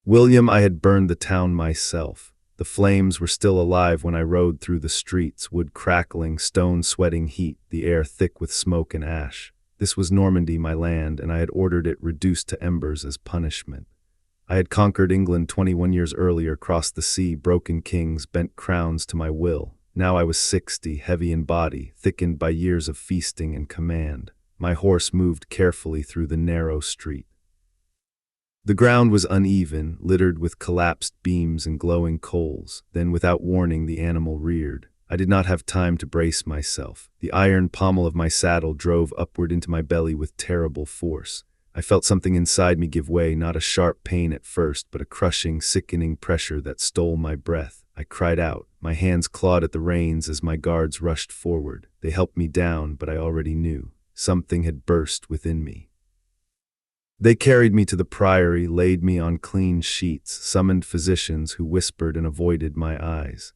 William, I had burned the town myself. The flames were still alive when I rode through the streets, wood crackling, stone sweating heat, the air thick with smoke and ash. This was Normandy, my land, and I had ordered it reduced to embers as punishment. I had conquered England 21 years earlier, crossed the sea, broken kings, bent crowns to my will. Now I was 60, heavy in body, thickened by years of feasting and command. My horse moved carefully through the narrow street. The ground was uneven, littered with collapsed beams and glowing coals. Then, without warning, the animal reared. I did not have time to brace myself. The iron pommel of my saddle drove upward into my belly with terrible force. I felt something inside me give way, not a sharp pain at first, but a crushing, sickening pressure that stole my breath. I cried out. My hands clawed at the reins as my guards rushed forward. They helped me down, but I already knew. Something had burst within me. They carried me to the priory, laid me on clean sheets, summoned physicians who whispered and avoided my eyes.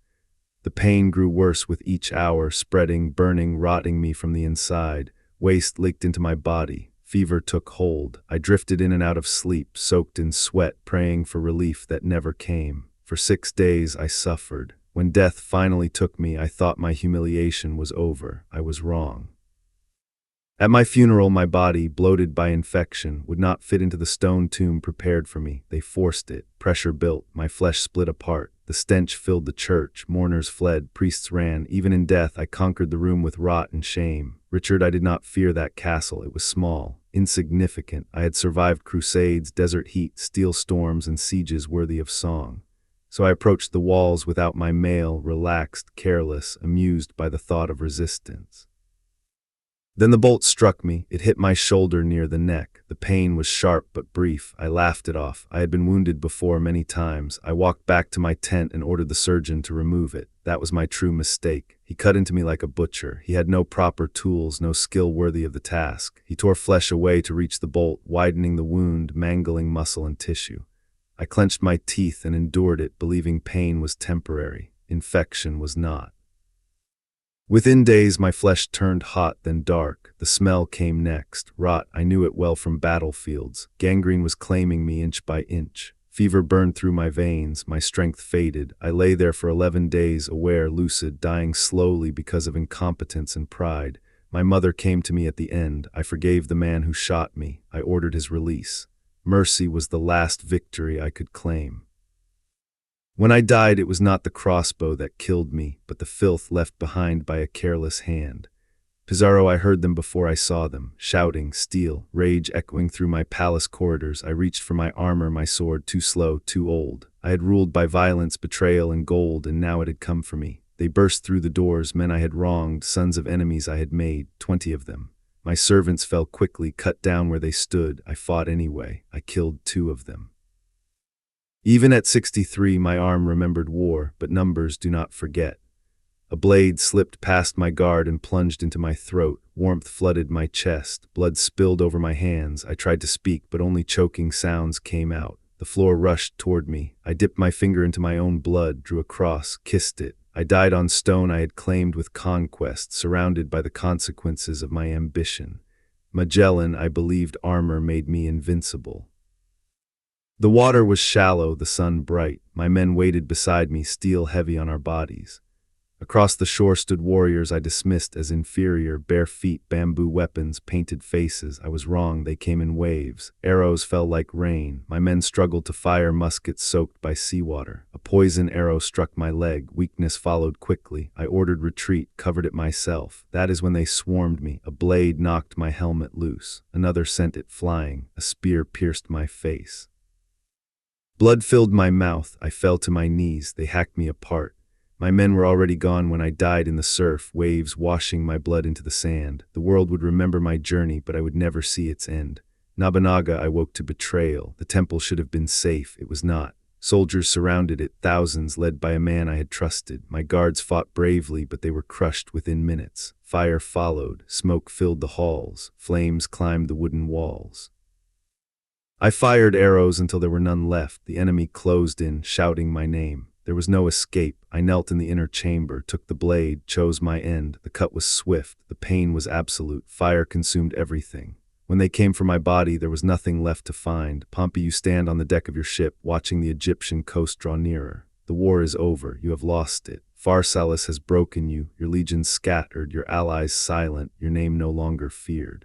The pain grew worse with each hour, spreading, burning, rotting me from the inside. Waste leaked into my body. Fever took hold. I drifted in and out of sleep, soaked in sweat, praying for relief that never came. For 6 days I suffered. When death finally took me, I thought my humiliation was over. I was wrong. At my funeral, my body, bloated by infection, would not fit into the stone tomb prepared for me. They forced it. Pressure built. My flesh split apart. The stench filled the church. Mourners fled. Priests ran. Even in death, I conquered the room with rot and shame. Richard, I did not fear that castle. It was small, insignificant. I had survived crusades, desert heat, steel storms, and sieges worthy of song. So I approached the walls without my mail, relaxed, careless, amused by the thought of resistance. Then the bolt struck me. It hit my shoulder near the neck. The pain was sharp but brief. I laughed it off. I had been wounded before many times. I walked back to my tent and ordered the surgeon to remove it. That was my true mistake. He cut into me like a butcher. He had no proper tools, no skill worthy of the task. He tore flesh away to reach the bolt, widening the wound, mangling muscle and tissue. I clenched my teeth and endured it, believing pain was temporary. Infection was not. Within days, my flesh turned hot, then dark. The smell came next. Rot, I knew it well from battlefields. Gangrene was claiming me inch by inch. Fever burned through my veins. My strength faded. I lay there for 11 days, aware, lucid, dying slowly because of incompetence and pride. My mother came to me at the end. I forgave the man who shot me. I ordered his release. Mercy was the last victory I could claim. When I died, it was not the crossbow that killed me, but the filth left behind by a careless hand. Pizarro, I heard them before I saw them, shouting, steel, rage echoing through my palace corridors. I reached for my armor, my sword, too slow, too old. I had ruled by violence, betrayal, and gold, and now it had come for me. They burst through the doors, men I had wronged, sons of enemies I had made, 20 of them. My servants fell quickly, cut down where they stood. I fought anyway. I killed 2 of them. Even at 63, my arm remembered war, but numbers do not forget. A blade slipped past my guard and plunged into my throat. Warmth flooded my chest. Blood spilled over my hands. I tried to speak, but only choking sounds came out. The floor rushed toward me. I dipped my finger into my own blood, drew a cross, kissed it. I died on stone I had claimed with conquest, surrounded by the consequences of my ambition. Magellan, I believed armor made me invincible. The water was shallow, the sun bright. My men waited beside me, steel heavy on our bodies. Across the shore stood warriors I dismissed as inferior, bare feet, bamboo weapons, painted faces. I was wrong, they came in waves. Arrows fell like rain. My men struggled to fire, muskets soaked by seawater. A poison arrow struck my leg. Weakness followed quickly. I ordered retreat, covered it myself. That is when they swarmed me. A blade knocked my helmet loose. Another sent it flying. A spear pierced my face. Blood filled my mouth. I fell to my knees. They hacked me apart. My men were already gone when I died in the surf, waves washing my blood into the sand. The world would remember my journey, but I would never see its end. Nobunaga, I woke to betrayal. The temple should have been safe. It was not. Soldiers surrounded it, thousands, led by a man I had trusted. My guards fought bravely, but they were crushed within minutes. Fire followed. Smoke filled the halls. Flames climbed the wooden walls. I fired arrows until there were none left. The enemy closed in, shouting my name. There was no escape. I knelt in the inner chamber, took the blade, chose my end. The cut was swift. The pain was absolute. Fire consumed everything. When they came for my body, there was nothing left to find. Pompey, you stand on the deck of your ship, watching the Egyptian coast draw nearer. The war is over. You have lost it. Pharsalus has broken you, your legions scattered, your allies silent, your name no longer feared.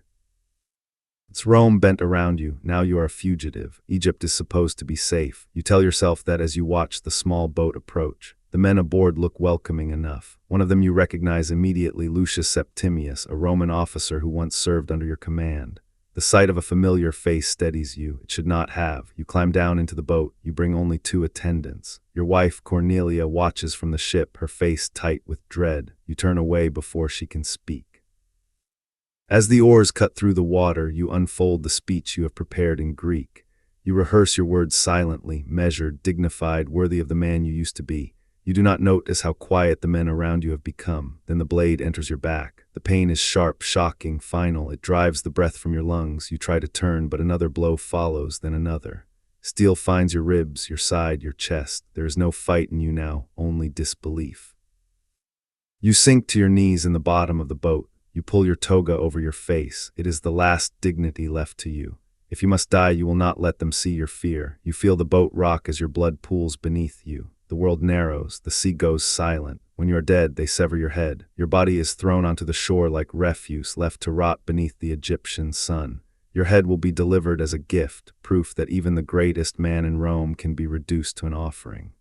It's Rome bent around you. Now you are a fugitive. Egypt is supposed to be safe. You tell yourself that as you watch the small boat approach. The men aboard look welcoming enough. One of them you recognize immediately, Lucius Septimius, a Roman officer who once served under your command. The sight of a familiar face steadies you. It should not have. You climb down into the boat. You bring only 2 attendants. Your wife, Cornelia, watches from the ship, her face tight with dread. You turn away before she can speak. As the oars cut through the water, you unfold the speech you have prepared in Greek. You rehearse your words silently, measured, dignified, worthy of the man you used to be. You do not notice how quiet the men around you have become. Then the blade enters your back. The pain is sharp, shocking, final. It drives the breath from your lungs. You try to turn, but another blow follows, then another. Steel finds your ribs, your side, your chest. There is no fight in you now, only disbelief. You sink to your knees in the bottom of the boat. You pull your toga over your face. It is the last dignity left to you. If you must die, you will not let them see your fear. You feel the boat rock as your blood pools beneath you. The world narrows, the sea goes silent. When you are dead, they sever your head. Your body is thrown onto the shore like refuse, left to rot beneath the Egyptian sun. Your head will be delivered as a gift, proof that even the greatest man in Rome can be reduced to an offering.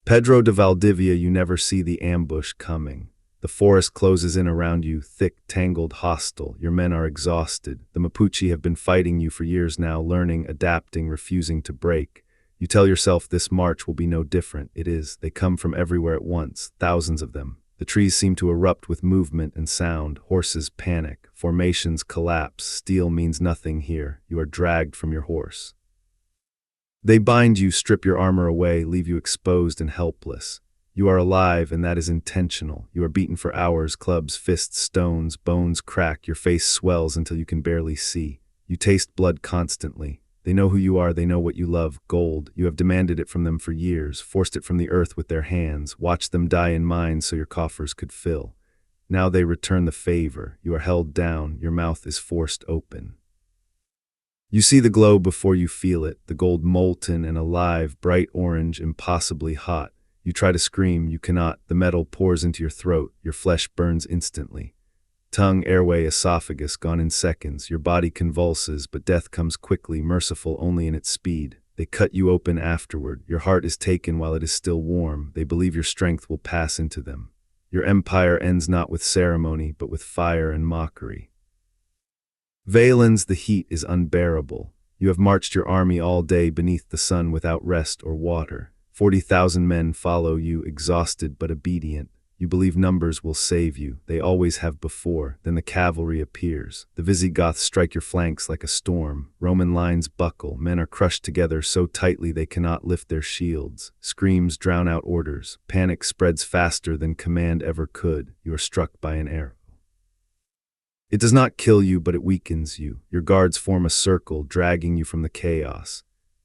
Pedro de Valdivia, you never see the ambush coming. The forest closes in around you, thick, tangled, hostile. Your men are exhausted. The Mapuche have been fighting you for years now, learning, adapting, refusing to break. You tell yourself this march will be no different. It is. They come from everywhere at once, thousands of them. The trees seem to erupt with movement and sound. Horses panic. Formations collapse. Steel means nothing here. You are dragged from your horse. They bind you, strip your armor away, leave you exposed and helpless. You are alive, and that is intentional. You are beaten for hours, clubs, fists, stones, bones crack. Your face swells until you can barely see. You taste blood constantly. They know who you are, they know what you love, gold. You have demanded it from them for years, forced it from the earth with their hands, watched them die in mines so your coffers could fill. Now they return the favor. You are held down, your mouth is forced open. You see the glow before you feel it, the gold molten and alive, bright orange, impossibly hot. You try to scream, you cannot. The metal pours into your throat, your flesh burns instantly. Tongue, airway, esophagus gone in seconds. Your body convulses, but death comes quickly, merciful only in its speed. They cut you open afterward. Your heart is taken while it is still warm. They believe your strength will pass into them. Your empire ends not with ceremony, but with fire and mockery. Valens, the heat is unbearable. You have marched your army all day beneath the sun without rest or water. 40,000 men follow you, exhausted but obedient. You believe numbers will save you. They always have before. Then the cavalry appears. The Visigoths strike your flanks like a storm. Roman lines buckle. Men are crushed together so tightly they cannot lift their shields. Screams drown out orders. Panic spreads faster than command ever could. You are struck by an arrow. It does not kill you, but it weakens you. Your guards form a circle, dragging you from the chaos.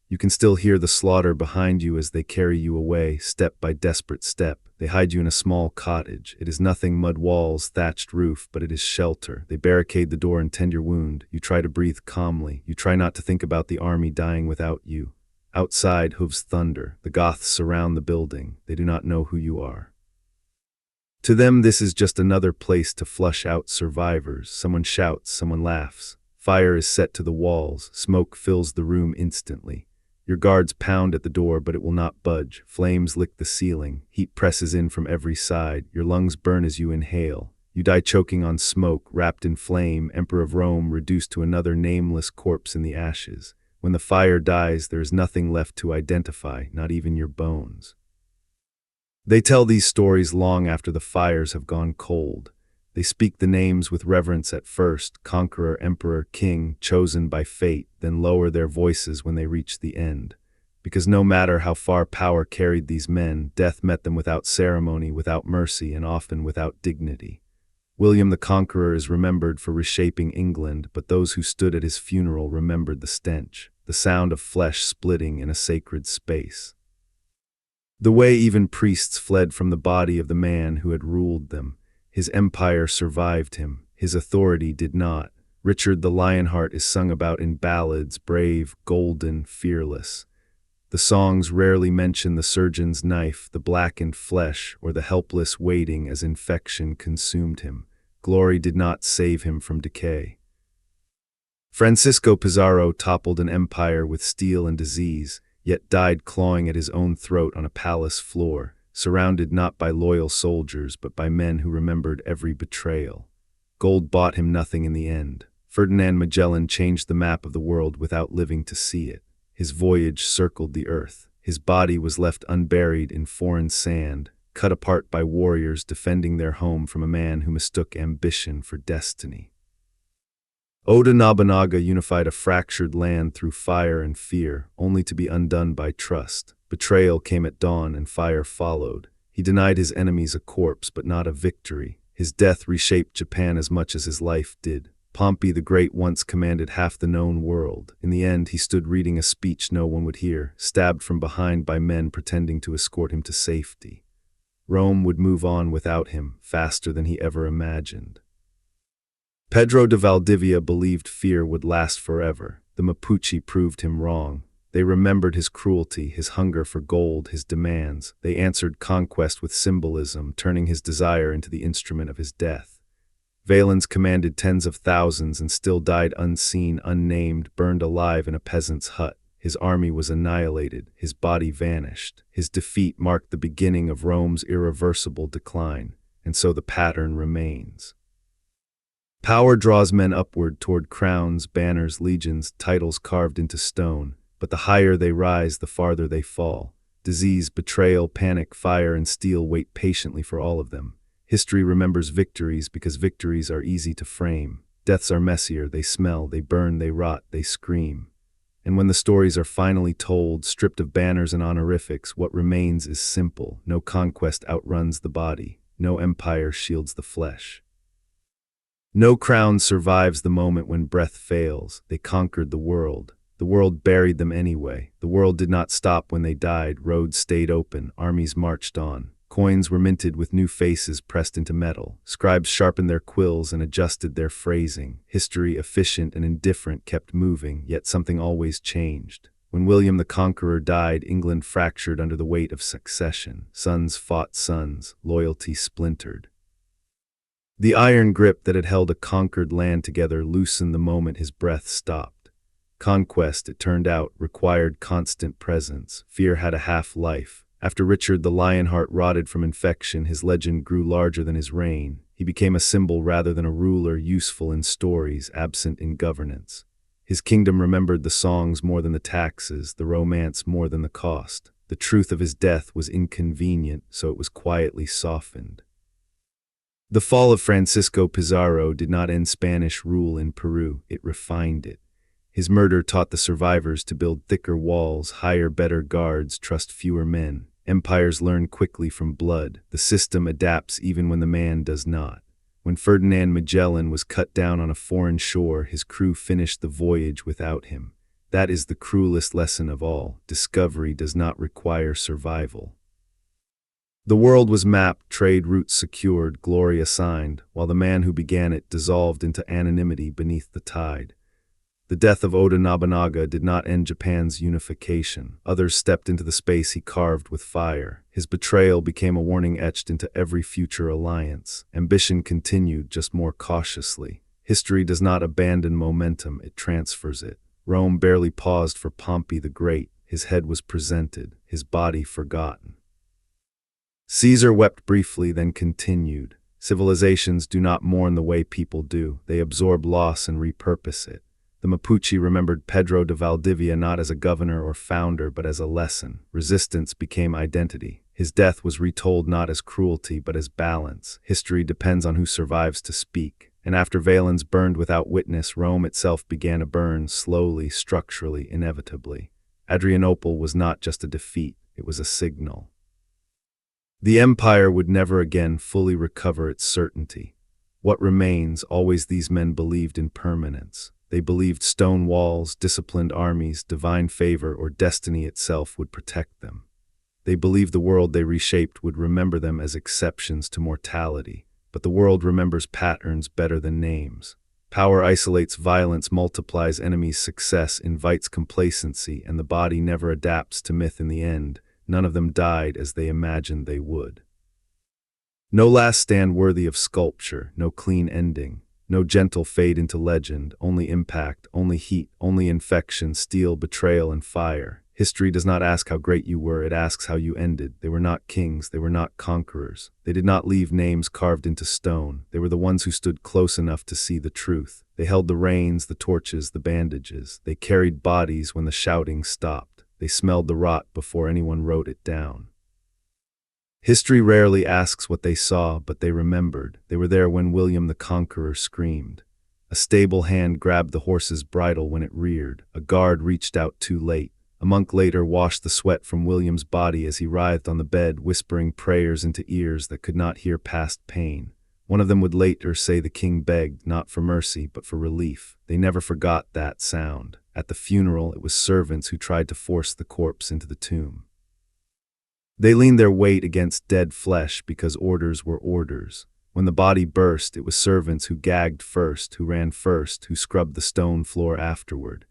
You can still hear the slaughter behind you as they carry you away, step by desperate step. They hide you in a small cottage. It is nothing, mud walls, thatched roof, but it is shelter. They barricade the door and tend your wound. You try to breathe calmly. You try not to think about the army dying without you. Outside, hooves thunder. The Goths surround the building. They do not know who you are. To them, this is just another place to flush out survivors. Someone shouts, someone laughs. Fire is set to the walls. Smoke fills the room instantly. Your guards pound at the door, but it will not budge. Flames lick the ceiling. Heat presses in from every side. Your lungs burn as you inhale. You die choking on smoke, wrapped in flame, Emperor of Rome reduced to another nameless corpse in the ashes. When the fire dies, there is nothing left to identify, not even your bones. They tell these stories long after the fires have gone cold. They speak the names with reverence at first, conqueror, emperor, king, chosen by fate, then lower their voices when they reach the end. Because no matter how far power carried these men, death met them without ceremony, without mercy, and often without dignity. William the Conqueror is remembered for reshaping England, but those who stood at his funeral remembered the stench, the sound of flesh splitting in a sacred space. The way even priests fled from the body of the man who had ruled them. His empire survived him. His authority did not. Richard the Lionheart is sung about in ballads, brave, golden, fearless. The songs rarely mention the surgeon's knife, the blackened flesh, or the helpless waiting as infection consumed him. Glory did not save him from decay. Francisco Pizarro toppled an empire with steel and disease, yet died clawing at his own throat on a palace floor, surrounded not by loyal soldiers but by men who remembered every betrayal. Gold bought him nothing in the end. Ferdinand Magellan changed the map of the world without living to see it. His voyage circled the earth. His body was left unburied in foreign sand, cut apart by warriors defending their home from a man who mistook ambition for destiny. Oda Nobunaga unified a fractured land through fire and fear, only to be undone by trust. Betrayal came at dawn and fire followed. He denied his enemies a corpse but not a victory. His death reshaped Japan as much as his life did. Pompey the Great once commanded half the known world. In the end, he stood reading a speech no one would hear, stabbed from behind by men pretending to escort him to safety. Rome would move on without him, faster than he ever imagined. Pedro de Valdivia believed fear would last forever. The Mapuche proved him wrong. They remembered his cruelty, his hunger for gold, his demands. They answered conquest with symbolism, turning his desire into the instrument of his death. Valens commanded tens of thousands and still died unseen, unnamed, burned alive in a peasant's hut. His army was annihilated, his body vanished. His defeat marked the beginning of Rome's irreversible decline, and so the pattern remains. Power draws men upward toward crowns, banners, legions, titles carved into stone, but the higher they rise, the farther they fall. Disease, betrayal, panic, fire, and steel wait patiently for all of them. History remembers victories because victories are easy to frame. Deaths are messier, they smell, they burn, they rot, they scream. And when the stories are finally told, stripped of banners and honorifics, what remains is simple. No conquest outruns the body. No empire shields the flesh. No crown survives the moment when breath fails. They conquered the world. The world buried them anyway. The world did not stop when they died. Roads stayed open. Armies marched on. Coins were minted with new faces pressed into metal. Scribes sharpened their quills and adjusted their phrasing. History, efficient and indifferent, kept moving, yet something always changed. When William the Conqueror died, England fractured under the weight of succession. Sons fought sons. Loyalty splintered. The iron grip that had held a conquered land together loosened the moment his breath stopped. Conquest, it turned out, required constant presence. Fear had a half-life. After Richard the Lionheart rotted from infection, his legend grew larger than his reign. He became a symbol rather than a ruler, useful in stories, absent in governance. His kingdom remembered the songs more than the taxes, the romance more than the cost. The truth of his death was inconvenient, so it was quietly softened. The fall of Francisco Pizarro did not end Spanish rule in Peru, it refined it. His murder taught the survivors to build thicker walls, hire better guards, trust fewer men. Empires learn quickly from blood. The system adapts even when the man does not. When Ferdinand Magellan was cut down on a foreign shore, his crew finished the voyage without him. That is the cruelest lesson of all. Discovery does not require survival. The world was mapped, trade routes secured, glory assigned, while the man who began it dissolved into anonymity beneath the tide. The death of Oda Nobunaga did not end Japan's unification. Others stepped into the space he carved with fire. His betrayal became a warning etched into every future alliance. Ambition continued, just more cautiously. History does not abandon momentum, it transfers it. Rome barely paused for Pompey the Great. His head was presented, his body forgotten. Caesar wept briefly, then continued. Civilizations do not mourn the way people do. They absorb loss and repurpose it. The Mapuche remembered Pedro de Valdivia not as a governor or founder, but as a lesson. Resistance became identity. His death was retold not as cruelty, but as balance. History depends on who survives to speak. And after Valens burned without witness, Rome itself began to burn, slowly, structurally, inevitably. Adrianople was not just a defeat, it was a signal. The empire would never again fully recover its certainty. What remains, always these men believed in permanence. They believed stone walls, disciplined armies, divine favor, or destiny itself would protect them. They believed the world they reshaped would remember them as exceptions to mortality. But the world remembers patterns better than names. Power isolates violence, multiplies enemies' success, invites complacency, and the body never adapts to myth in the end. None of them died as they imagined they would. No last stand worthy of sculpture, no clean ending, no gentle fade into legend, only impact, only heat, only infection, steel, betrayal, and fire. History does not ask how great you were, it asks how you ended. They were not kings, they were not conquerors. They did not leave names carved into stone. They were the ones who stood close enough to see the truth. They held the reins, the torches, the bandages. They carried bodies when the shouting stopped. They smelled the rot before anyone wrote it down. History rarely asks what they saw, but they remembered. They were there when William the Conqueror screamed. A stable hand grabbed the horse's bridle when it reared. A guard reached out too late. A monk later washed the sweat from William's body as he writhed on the bed, whispering prayers into ears that could not hear past pain. One of them would later say the king begged, not for mercy, but for relief. They never forgot that sound. At the funeral, it was servants who tried to force the corpse into the tomb. They leaned their weight against dead flesh because orders were orders. When the body burst, it was servants who gagged first, who ran first, who scrubbed the stone floor afterward.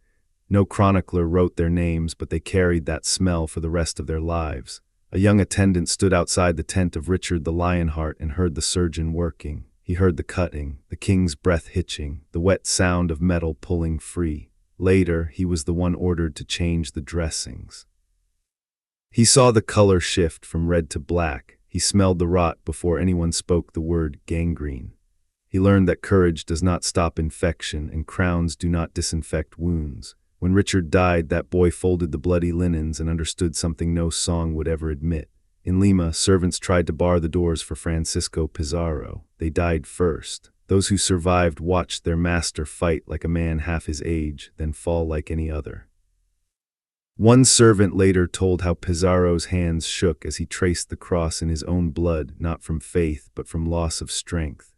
No chronicler wrote their names, but they carried that smell for the rest of their lives. A young attendant stood outside the tent of Richard the Lionheart and heard the surgeon working. He heard the cutting, the king's breath hitching, the wet sound of metal pulling free. Later, he was the one ordered to change the dressings. He saw the color shift from red to black. He smelled the rot before anyone spoke the word gangrene. He learned that courage does not stop infection and crowns do not disinfect wounds. When Richard died, that boy folded the bloody linens and understood something no song would ever admit. In Lima, servants tried to bar the doors for Francisco Pizarro. They died first. Those who survived watched their master fight like a man half his age, then fall like any other. One servant later told how Pizarro's hands shook as he traced the cross in his own blood, not from faith, but from loss of strength.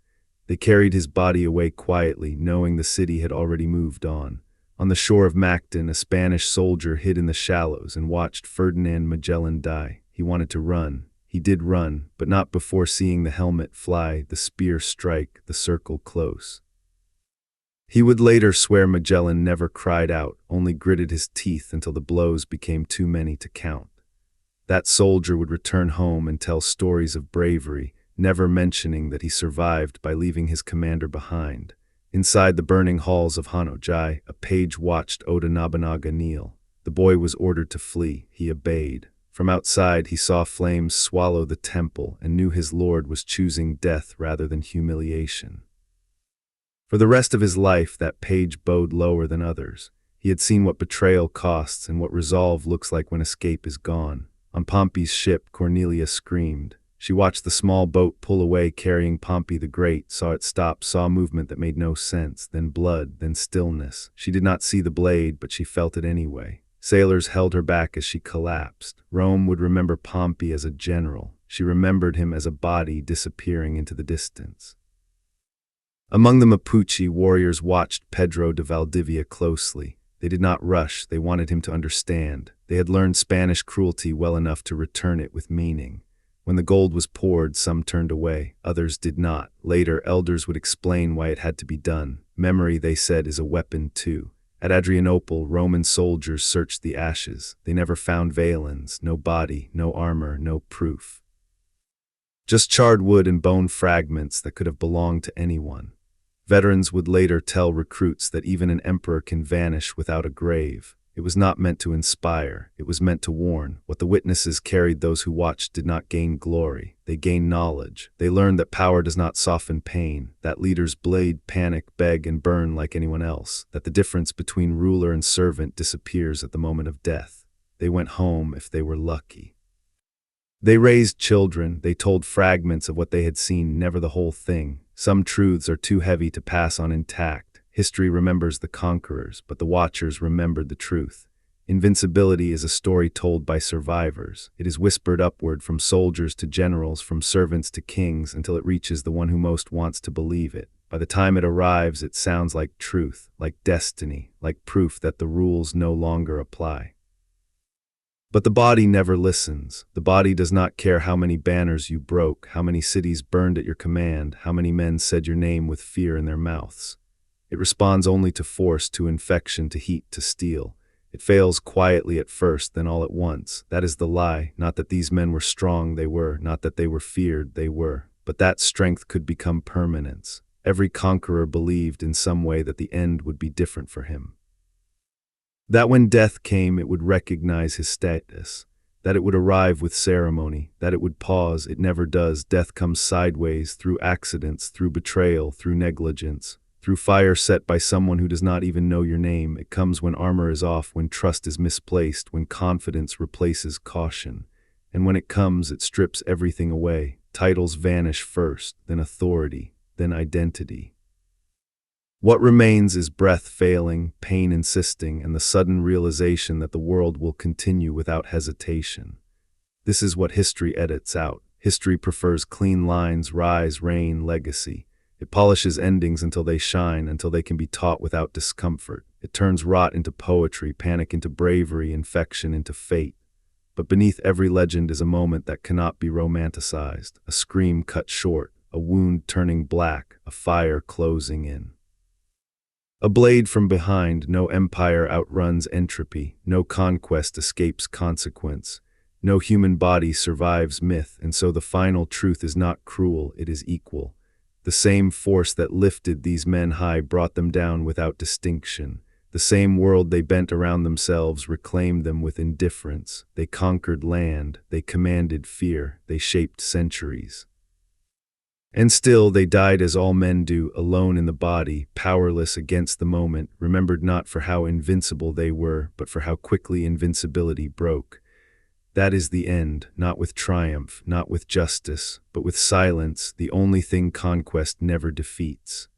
They carried his body away quietly, knowing the city had already moved on. On the shore of Mactan, a Spanish soldier hid in the shallows and watched Ferdinand Magellan die. He wanted to run. He did run, but not before seeing the helmet fly, the spear strike, the circle close. He would later swear Magellan never cried out, only gritted his teeth until the blows became too many to count. That soldier would return home and tell stories of bravery, never mentioning that he survived by leaving his commander behind. Inside the burning halls of Hanojai, a page watched Oda Nobunaga kneel. The boy was ordered to flee. He obeyed. From outside, he saw flames swallow the temple and knew his lord was choosing death rather than humiliation. For the rest of his life, that page bowed lower than others. He had seen what betrayal costs and what resolve looks like when escape is gone. On Pompey's ship, Cornelia screamed. She watched the small boat pull away carrying Pompey the Great, saw it stop, saw movement that made no sense, then blood, then stillness. She did not see the blade, but she felt it anyway. Sailors held her back as she collapsed. Rome would remember Pompey as a general. She remembered him as a body disappearing into the distance. Among the Mapuche, warriors watched Pedro de Valdivia closely. They did not rush, they wanted him to understand. They had learned Spanish cruelty well enough to return it with meaning. When the gold was poured, some turned away, others did not. Later, elders would explain why it had to be done. Memory, they said, is a weapon too. At Adrianople, Roman soldiers searched the ashes. They never found valens, no body, no armor, no proof. Just charred wood and bone fragments that could have belonged to anyone. Veterans would later tell recruits that even an emperor can vanish without a grave. It was not meant to inspire, it was meant to warn. What the witnesses carried those who watched did not gain glory, they gained knowledge. They learned that power does not soften pain, that leaders bleed, panic, beg, and burn like anyone else, that the difference between ruler and servant disappears at the moment of death. They went home if they were lucky. They raised children, they told fragments of what they had seen, never the whole thing. Some truths are too heavy to pass on intact. History remembers the conquerors, but the watchers remembered the truth. Invincibility is a story told by survivors. It is whispered upward from soldiers to generals, from servants to kings, until it reaches the one who most wants to believe it. By the time it arrives, it sounds like truth, like destiny, like proof that the rules no longer apply. But the body never listens. The body does not care how many banners you broke, how many cities burned at your command, how many men said your name with fear in their mouths. It responds only to force, to infection, to heat, to steel. It fails quietly at first, then all at once. That is the lie. Not that these men were strong, they were. Not that they were feared, they were. But that strength could become permanence. Every conqueror believed in some way that the end would be different for him. That when death came, it would recognize his status. That it would arrive with ceremony. That it would pause. It never does. Death comes sideways, through accidents, through betrayal, through negligence. Through fire set by someone who does not even know your name. It comes when armor is off, when trust is misplaced, when confidence replaces caution. And when it comes, it strips everything away. Titles vanish first, then authority, then identity. What remains is breath failing, pain insisting, and the sudden realization that the world will continue without hesitation. This is what history edits out. History prefers clean lines, rise, reign, legacy. It polishes endings until they shine, until they can be taught without discomfort. It turns rot into poetry, panic into bravery, infection into fate. But beneath every legend is a moment that cannot be romanticized, a scream cut short, a wound turning black, a fire closing in. A blade from behind. No empire outruns entropy, no conquest escapes consequence. No human body survives myth, and so the final truth is not cruel, it is equal. The same force that lifted these men high brought them down without distinction. The same world they bent around themselves reclaimed them with indifference. They conquered land, they commanded fear, they shaped centuries. And still they died as all men do, alone in the body, powerless against the moment, remembered not for how invincible they were, but for how quickly invincibility broke. That is the end, not with triumph, not with justice, but with silence, the only thing conquest never defeats.